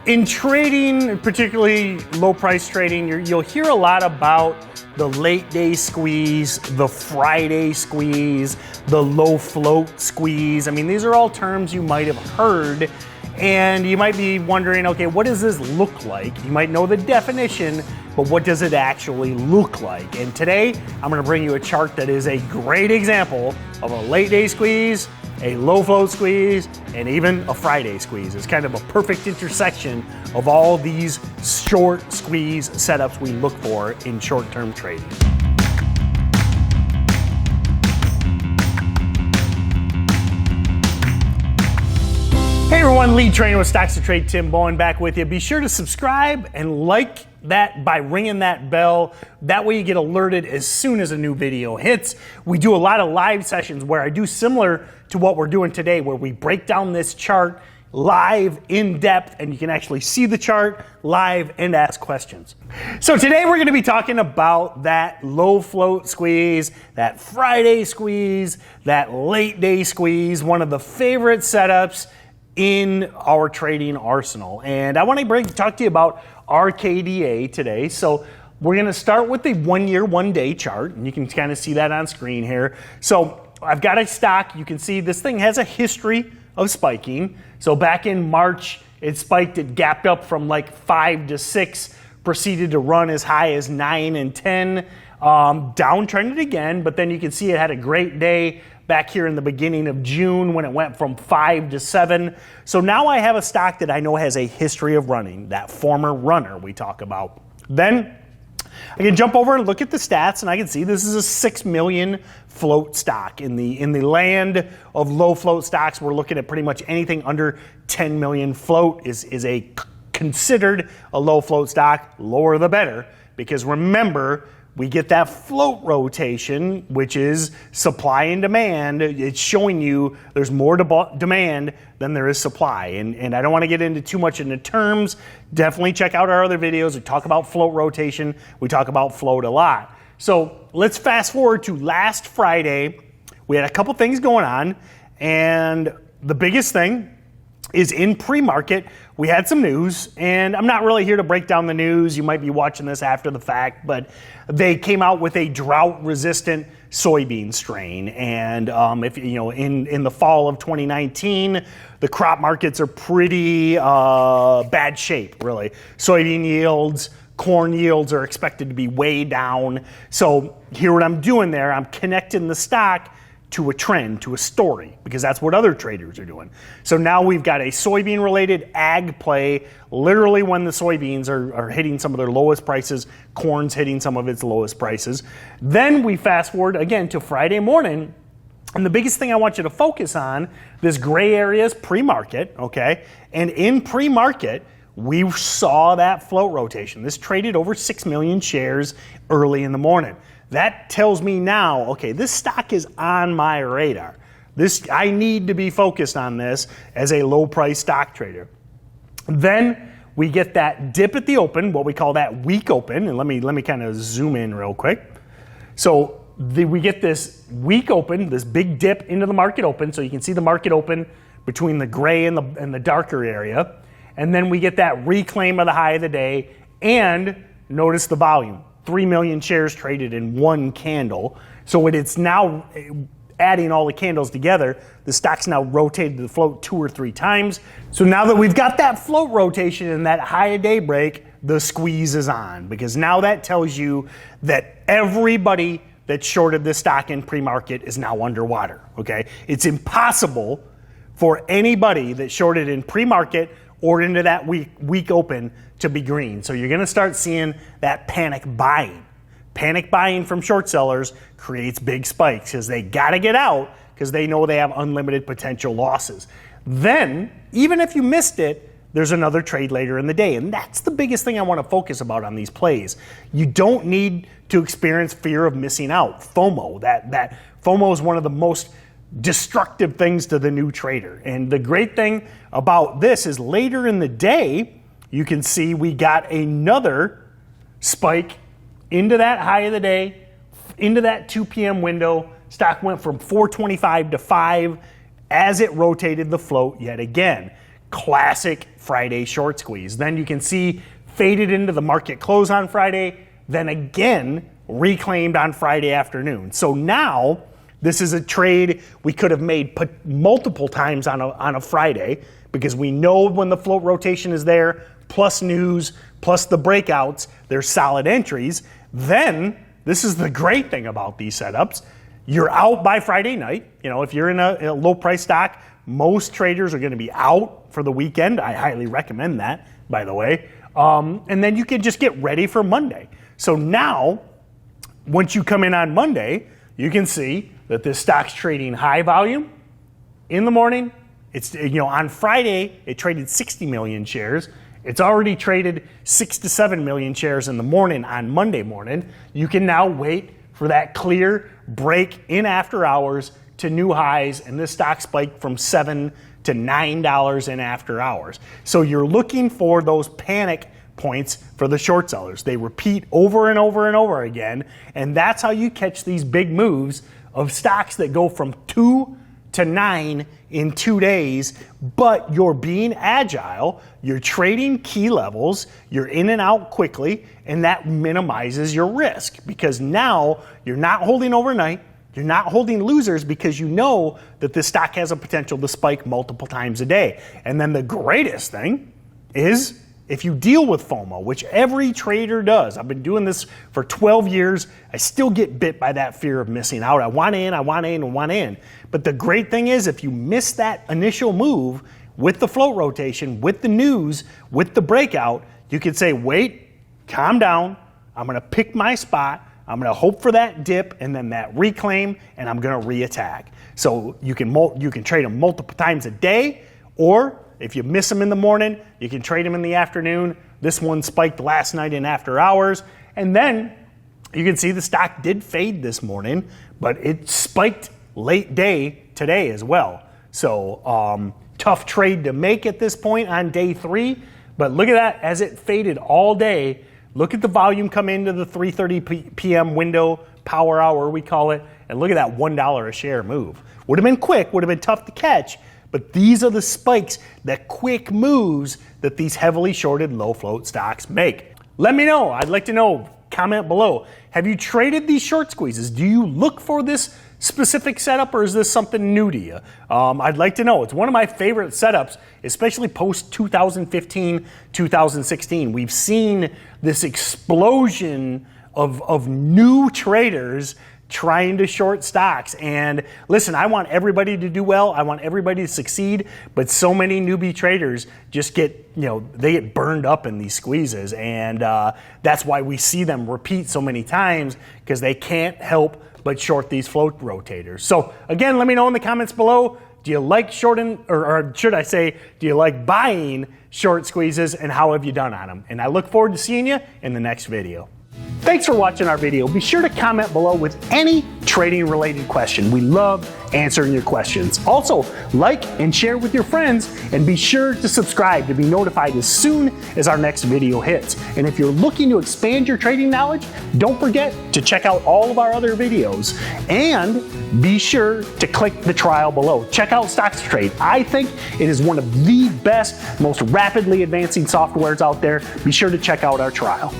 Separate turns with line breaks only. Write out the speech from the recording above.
In trading, particularly low price trading, you'll hear a lot about the late day squeeze, the Friday squeeze, the low float squeeze. I mean, these are all terms you might have heard, and you might be wondering, okay, what does this look like? You might know the definition, but what does it actually look like? And today, I'm gonna bring you a chart that is a great example of a late day squeeze, a low float squeeze, and even a Friday squeeze. It's kind of a perfect intersection of all these short squeeze setups we look for in short-term trading. Hey everyone, lead trainer with StocksToTrade, Tim Bohen back with you. Be sure to subscribe and like that by ringing that bell. That way you get alerted as soon as a new video hits. We do a lot of live sessions where I do similar to what we're doing today, where we break down this chart live in depth and you can actually see the chart live and ask questions. So today we're going to be talking about that low float squeeze, that Friday squeeze, that late day squeeze, one of the favorite setups in our trading arsenal. And I want to talk to you about RKDA today. So we're going to start with the 1 year, 1 day chart, and you can kind of see that on screen here. So I've got a stock. You can see this thing has a history of spiking. So back in March, it spiked, it gapped up from like 5 to 6, proceeded to run as high as 9 and 10, downtrended again, but then you can see it had a great day back here in the beginning of June when it went from 5 to 7. So now I have a stock that I know has a history of running, that former runner we talk about. Then I can jump over and look at the stats and I can see this is a 6 million float stock. In the land of low float stocks, we're looking at pretty much anything under 10 million float is considered a low float stock. Lower the better, because remember, we get that float rotation, which is supply and demand. It's showing you there's more demand than there is supply. And I don't want to get into too much into terms. Definitely check out our other videos. We talk about float rotation. We talk about float a lot. So let's fast forward to last Friday. We had a couple things going on. And the biggest thing is in pre-market, we had some news, and I'm not really here to break down the news. You might be watching this after the fact, but they came out with a drought-resistant soybean strain. And if you know, in the fall of 2019, the crop markets are pretty bad shape, really. Soybean yields, corn yields are expected to be way down. So here what I'm doing there, I'm connecting the stock to a trend, to a story, because that's what other traders are doing. So now we've got a soybean related ag play, literally when the soybeans are hitting some of their lowest prices, corn's hitting some of its lowest prices. Then we fast forward again to Friday morning, and the biggest thing I want you to focus on, this gray area is pre-market, okay? And in pre-market, we saw that float rotation. This traded over 6 million shares early in the morning. That tells me now, okay, this stock is on my radar. I need to be focused on this as a low price stock trader. Then we get that dip at the open, what we call that weak open. And let me kind of zoom in real quick. So we get this weak open, this big dip into the market open. So you can see the market open between the gray and the darker area. And then we get that reclaim of the high of the day, and notice the volume. 3 million shares traded in one candle. So when it's now adding all the candles together, the stock's now rotated the float 2 or 3 times. So now that we've got that float rotation and that high of day break, the squeeze is on, because now that tells you that everybody that shorted this stock in pre-market is now underwater, okay? It's impossible for anybody that shorted in pre-market or into that weak open to be green. So you're gonna start seeing that panic buying. Panic buying from short sellers creates big spikes because they gotta get out because they know they have unlimited potential losses. Then, even if you missed it, there's another trade later in the day. And that's the biggest thing I wanna focus about on these plays. You don't need to experience fear of missing out, FOMO. That FOMO is one of the most destructive things to the new trader. And the great thing about this is later in the day, you can see we got another spike into that high of the day, into that 2 p.m. window. Stock went from 425 to 5 as it rotated the float yet again. classic Friday short squeeze. Then you can see faded into the market close on Friday, then again reclaimed on Friday afternoon. So now this is a trade we could have made multiple times on a Friday, because we know when the float rotation is there, plus news, plus the breakouts, they're solid entries. Then this is the great thing about these setups. You're out by Friday night. You know, if you're in a low price stock, most traders are going to be out for the weekend. I highly recommend that, by the way. And then you can just get ready for Monday. So now, once you come in on Monday, you can see that this stock's trading high volume in the morning. It's, you know, on Friday, it traded 60 million shares. It's already traded 6 to 7 million shares in the morning on Monday morning. You can now wait for that clear break in after hours to new highs, and this stock spiked from $7 to $9 in after hours. So you're looking for those panic points for the short sellers. They repeat over and over and over again, and that's how you catch these big moves of stocks that go from 2 to 9 in 2 days, but you're being agile, you're trading key levels, you're in and out quickly, and that minimizes your risk, because now you're not holding overnight, you're not holding losers, because you know that this stock has a potential to spike multiple times a day. And then the greatest thing is, if you deal with FOMO, which every trader does, I've been doing this for 12 years, I still get bit by that fear of missing out. I want in, I want in, I want in. But the great thing is, if you miss that initial move with the float rotation, with the news, with the breakout, you can say, wait, calm down, I'm gonna pick my spot, I'm gonna hope for that dip and then that reclaim, and I'm gonna reattack. So you can trade them multiple times a day, or if you miss them in the morning, you can trade them in the afternoon. This one spiked last night in after hours. And then you can see the stock did fade this morning, but it spiked late day today as well. So tough trade to make at this point on day 3. But look at that, as it faded all day. Look at the volume come into the 3:30 p.m. window, power hour we call it, and look at that $1 a share move. Would have been quick, would have been tough to catch, but these are the spikes, the quick moves that these heavily shorted low float stocks make. Let me know. I'd like to know. Comment below. Have you traded these short squeezes? Do you look for this specific setup, or is this something new to you? I'd like to know. It's one of my favorite setups, especially post 2015, 2016. We've seen this explosion of new traders trying to short stocks. And listen, I want everybody to do well. I want everybody to succeed, but so many newbie traders just get, they get burned up in these squeezes. And that's why we see them repeat so many times, because they can't help but short these float rotators. So again, let me know in the comments below, do you like shorting, or should I say, do you like buying short squeezes, and how have you done on them? And I look forward to seeing you in the next video. Thanks for watching our video. Be sure to comment below with any trading related question. We love answering your questions. Also, like and share with your friends, and be sure to subscribe to be notified as soon as our next video hits. And if you're looking to expand your trading knowledge, don't forget to check out all of our other videos, and be sure to click the trial below. Check out StocksToTrade. I think it is one of the best, most rapidly advancing softwares out there. Be sure to check out our trial.